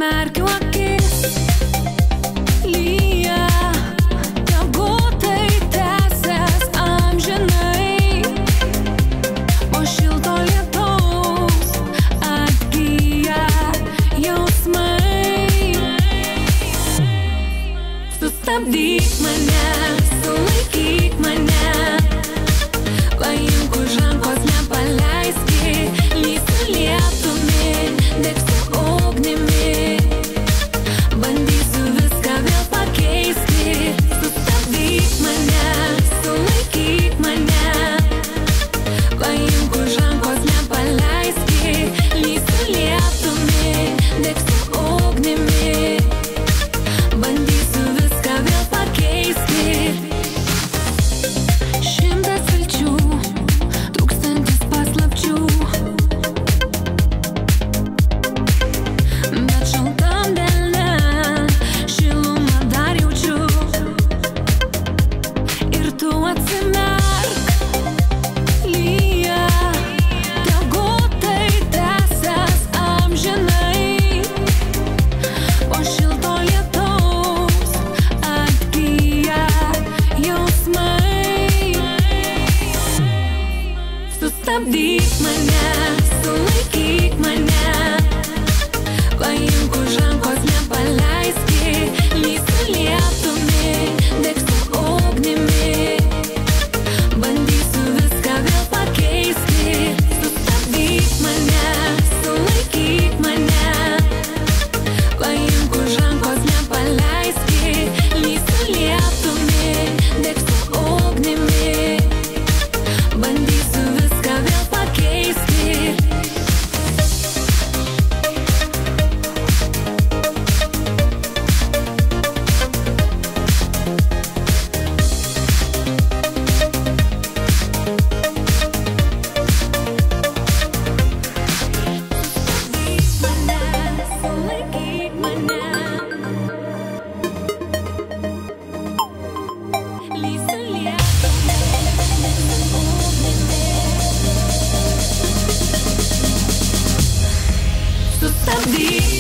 merkiu akis, lyja, tegu tai tęsias amžinai, po šilto lietaus atgyja jausmai. Sustabdyk mane, sulaikyk mane, paimk už rankos, nepaleiski, lysiu lietumi, degsiu ugnimi, bandysiu viską vėl pakeisti. Sustabdyk mane, sulaikyk mane, paimk už rankos, nepaleiski, lysiu lietumi, degsiu ugnimi, bandysiu viską vėl pakeisti. Šimtas vilčių, tūkstantis paslapčių, bet šaltam delne šilumą dar jaučiu. Ir tu atsimerk, lyja, tegu tai tęsias amžinai, po šilto lietaus atgyja jausmai. Sustabdyk mane, sulaikyk mane, paimk už rankos, nepaleiski, lysiu lietumi, degsiu ugnimi, bandysiu viską vėl pakeisti. Sustabdyk mane, sulaikyk mane, paimk už rankos, nepaleiski, lysiu lietumi, degsiu ugnimi, bandysiu viską vėl pakeisti. Sulaikyk mane, lysiu lietumi, degsiu ugnimi. Sustabdyk